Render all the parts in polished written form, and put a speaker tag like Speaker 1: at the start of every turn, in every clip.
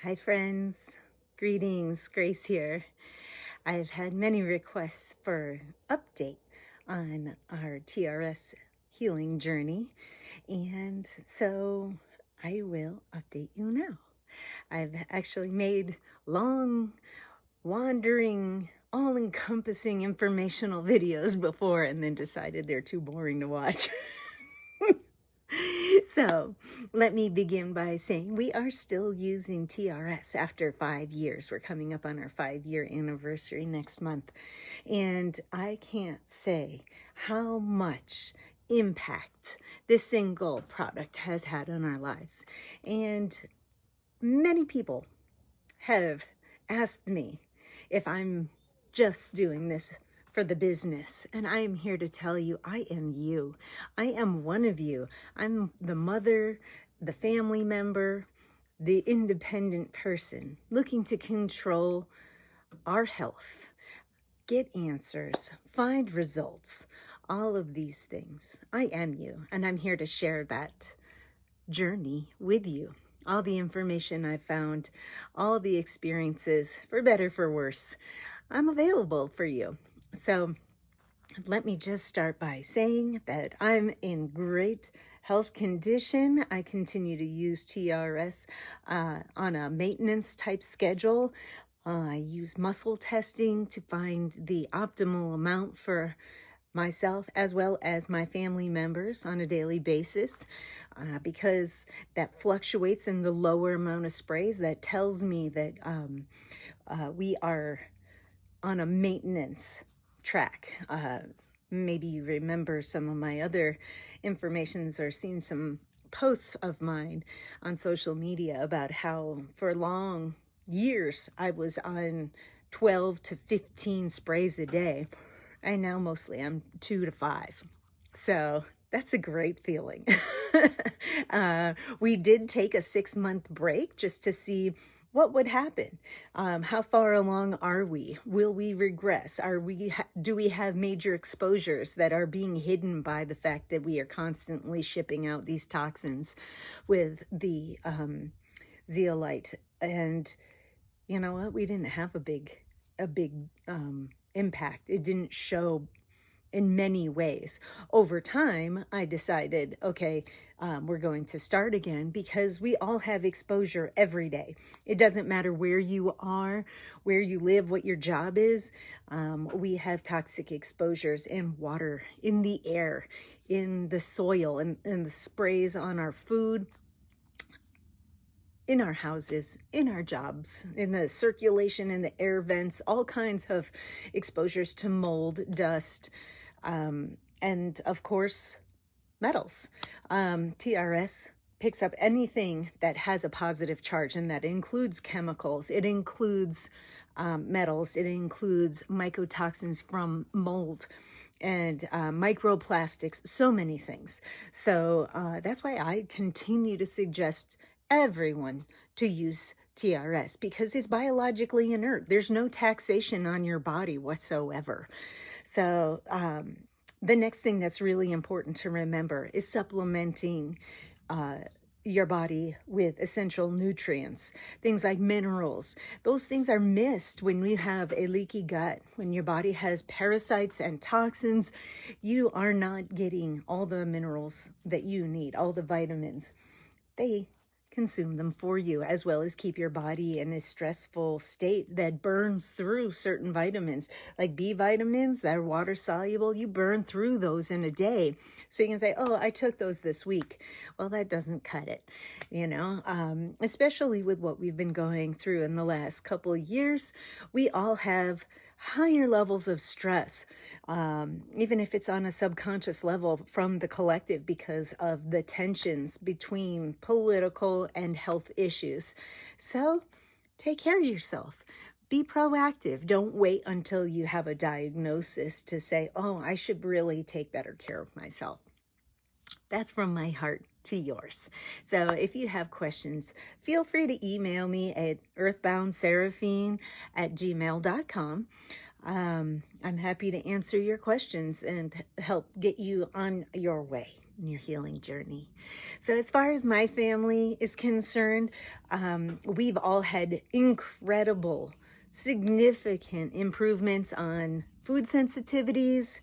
Speaker 1: Hi friends, greetings, Grace here. I've had many requests for update on our TRS healing journey, and so I will update you now. I've actually made long, wandering, all-encompassing informational videos before and then decided they're too boring to watch. So let me begin by saying we are still using TRS after 5 years. We're coming up on our 5-year anniversary next month. And I can't say how much impact this single product has had on our lives. And many people have asked me if I'm just doing this for the business. And I am here to tell you, I am you. I am one of you. I'm the mother, the family member, the independent person looking to control our health, get answers, find results, all of these things. I am you, and I'm here to share that journey with you. All the information I've found, all the experiences, for better, for worse, I'm available for you. So let me just start by saying that I'm in great health condition. I continue to use TRS on a maintenance type schedule. I use muscle testing to find the optimal amount for myself as well as my family members on a daily basis because that fluctuates in the lower amount of sprays. That tells me that we are on a maintenance track. Maybe you remember some of my other informations or seen some posts of mine on social media about how for long years I was on 12 to 15 sprays a day. And now mostly I'm 2 to 5. So that's a great feeling. We did take a 6-month break just to see what would happen. How far along are we? Will we regress? Do we have major exposures that are being hidden by the fact that we are constantly shipping out these toxins with the zeolite? And you know what? We didn't have a big impact. It didn't show in many ways. Over time, I decided, okay, we're going to start again because we all have exposure every day. It doesn't matter where you are, where you live, what your job is. We have toxic exposures in water, in the air, in the soil, and the sprays on our food, in our houses, in our jobs, in the circulation, in the air vents, all kinds of exposures to mold, dust, and of course, metals. TRS picks up anything that has a positive charge, and that includes chemicals. It includes metals. It includes mycotoxins from mold and microplastics, so many things. So that's why I continue to suggest everyone to use TRS because it's biologically inert. There's no taxation on your body whatsoever. So the next thing that's really important to remember is supplementing your body with essential nutrients, things like minerals. Those things are missed when we have a leaky gut. When your body has parasites and toxins, you are not getting all the minerals that you need, all the vitamins. They consume them for you, as well as keep your body in a stressful state that burns through certain vitamins. Like B vitamins that are water soluble, you burn through those in a day. So you can say, oh, I took those this week. Well, that doesn't cut it, especially with what we've been going through in the last couple of years. We all have higher levels of stress, even if it's on a subconscious level from the collective because of the tensions between political and health issues. So take care of yourself. Be proactive. Don't wait until you have a diagnosis to say, oh, I should really take better care of myself. That's from my heart to yours. So if you have questions, feel free to email me at earthboundseraphine@gmail.com. I'm happy to answer your questions and help get you on your way. in your healing journey. So as far as my family is concerned, we've all had incredible, significant improvements on food sensitivities,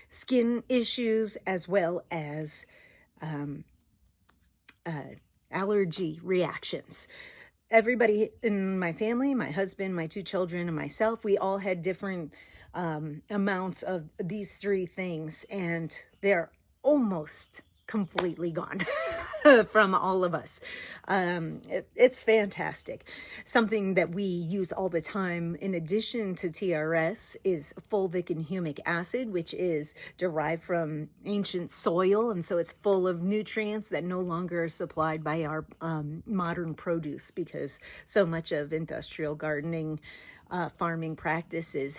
Speaker 1: skin issues, as well as allergy reactions. Everybody in my family, my husband, my two children, and myself, we all had different amounts of these three things, and they're almost completely gone from all of us. It's fantastic. Something that we use all the time in addition to TRS is fulvic and humic acid, which is derived from ancient soil, and so it's full of nutrients that no longer are supplied by our modern produce, because so much of industrial gardening, farming practices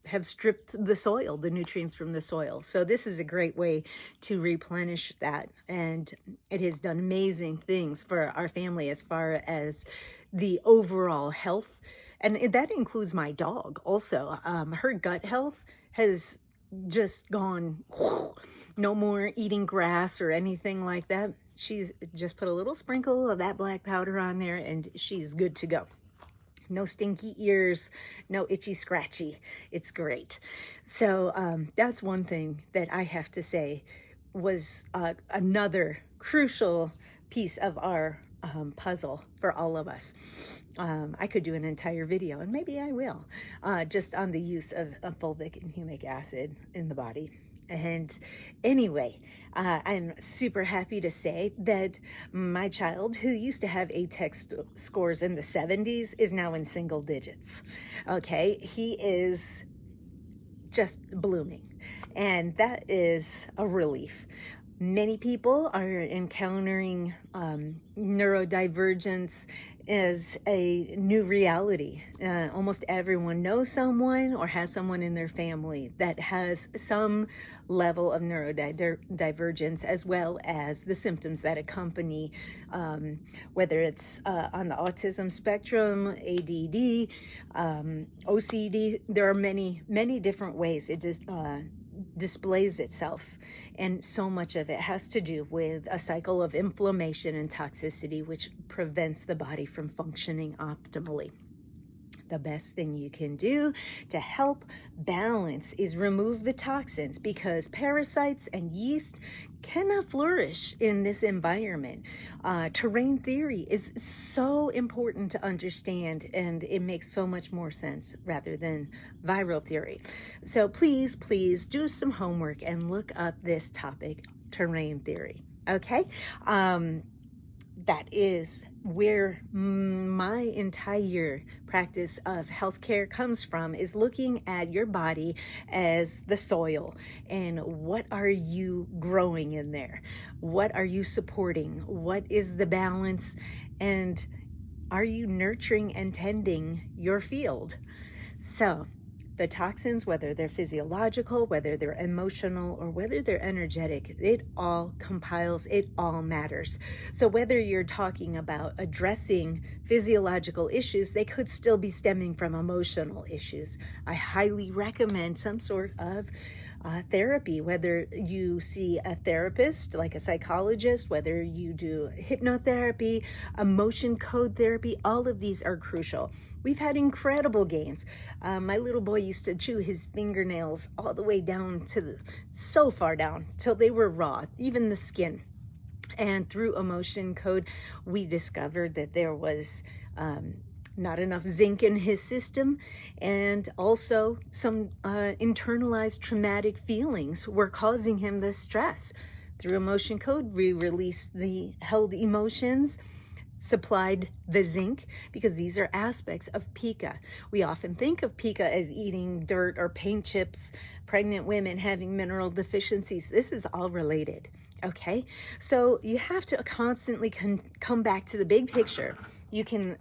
Speaker 1: have stripped the soil, the nutrients from the soil. So this is a great way to replenish that. And it has done amazing things for our family as far as the overall health. And that includes my dog also. Her gut health has just gone, no more eating grass or anything like that. She's just put a little sprinkle of that black powder on there and she's good to go. No stinky ears, no itchy scratchy. It's great. So that's one thing that I have to say was another crucial piece of our puzzle for all of us. I could do an entire video, and maybe I will, just on the use of fulvic and humic acid in the body. And anyway, I'm super happy to say that my child, who used to have ATEX scores in the 70s, is now in single digits. Okay, he is just blooming, and that is a relief. Many people are encountering neurodivergence as a new reality. Almost everyone knows someone or has someone in their family that has some level of neurodivergence, as well as the symptoms that accompany, whether it's on the autism spectrum, ADD, OCD. There are many, many different ways it just displays itself, and so much of it has to do with a cycle of inflammation and toxicity, which prevents the body from functioning optimally. The best thing you can do to help balance is remove the toxins, because parasites and yeast cannot flourish in this environment. Terrain theory is so important to understand, and it makes so much more sense rather than viral theory. So please, please do some homework and look up this topic, terrain theory. Okay? That is where my entire practice of healthcare comes from, is looking at your body as the soil, and what are you growing in there? What are you supporting? What is the balance? And are you nurturing and tending your field? So the toxins, whether they're physiological, whether they're emotional, or whether they're energetic, it all compiles, it all matters. So whether you're talking about addressing physiological issues, they could still be stemming from emotional issues. I highly recommend some sort of therapy, whether you see a therapist like a psychologist, whether you do hypnotherapy, emotion code therapy. All of these are crucial. We've had incredible gains. My little boy used to chew his fingernails all the way down to so far down till they were raw, even the skin. And through emotion code, we discovered that there was not enough zinc in his system, and also some internalized traumatic feelings were causing him the stress. Through emotion code, we released the held emotions, supplied the zinc, because these are aspects of pica. We often think of pica as eating dirt or paint chips, pregnant women having mineral deficiencies. This is all related. Okay, so you have to constantly come back to the big picture. You can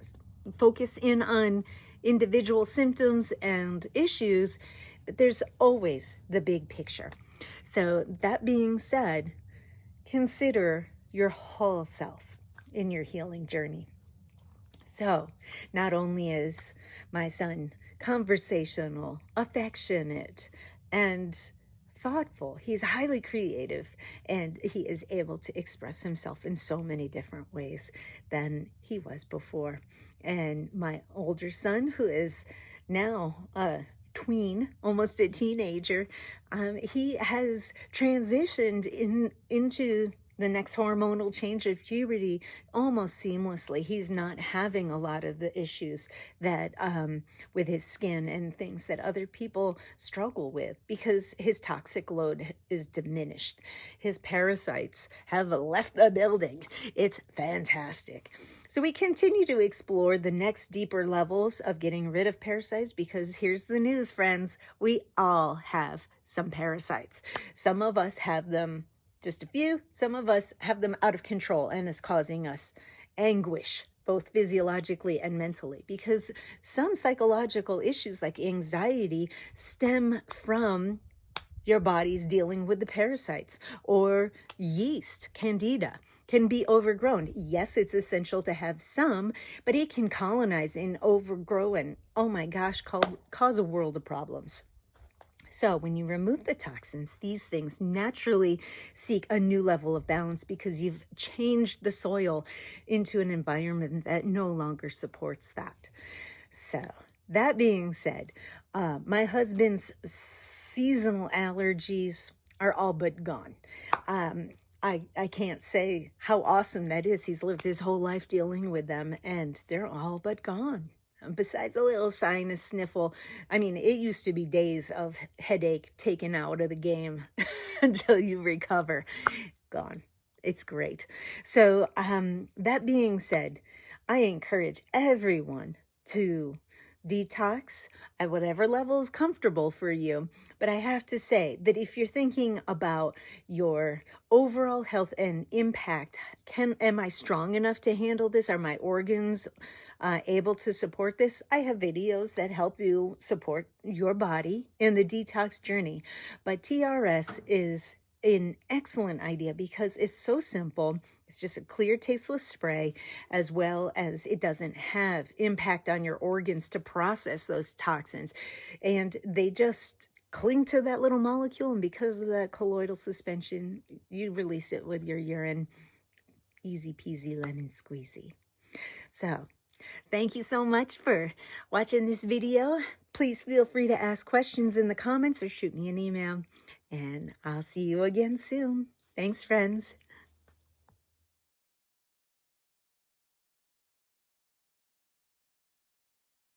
Speaker 1: focus in on individual symptoms and issues, but there's always the big picture. So that being said, consider your whole self in your healing journey. So not only is my son conversational, affectionate, and thoughtful, he's highly creative, and he is able to express himself in so many different ways than he was before. And my older son, who is now a tween, almost a teenager, he has transitioned into the next hormonal change of puberty almost seamlessly. He's not having a lot of the issues that with his skin and things that other people struggle with because his toxic load is diminished. His parasites have left the building. It's fantastic. So we continue to explore the next deeper levels of getting rid of parasites because here's the news, friends. We all have some parasites. Some of us have them just a few. Some of us have them out of control and it's causing us anguish, both physiologically and mentally, because some psychological issues like anxiety stem from your body's dealing with the parasites, or yeast, candida, can be overgrown. Yes, it's essential to have some, but it can colonize and overgrow and, oh my gosh, cause a world of problems. So when you remove the toxins, these things naturally seek a new level of balance because you've changed the soil into an environment that no longer supports that. So that being said, my husband's seasonal allergies are all but gone. I can't say how awesome that is. He's lived his whole life dealing with them and they're all but gone. Besides a little sinus sniffle, I mean, it used to be days of headache taken out of the game until you recover. Gone. It's great. So that being said, I encourage everyone to detox at whatever level is comfortable for you. But I have to say that if you're thinking about your overall health and impact, am I strong enough to handle this? Are my organs able to support this? I have videos that help you support your body in the detox journey. But TRS is an excellent idea because it's so simple. It's just a clear, tasteless spray, as well as it doesn't have impact on your organs to process those toxins. And they just cling to that little molecule. And because of that colloidal suspension, you release it with your urine. Easy peasy lemon squeezy. So thank you so much for watching this video. Please feel free to ask questions in the comments or shoot me an email. And I'll see you again soon. Thanks, friends.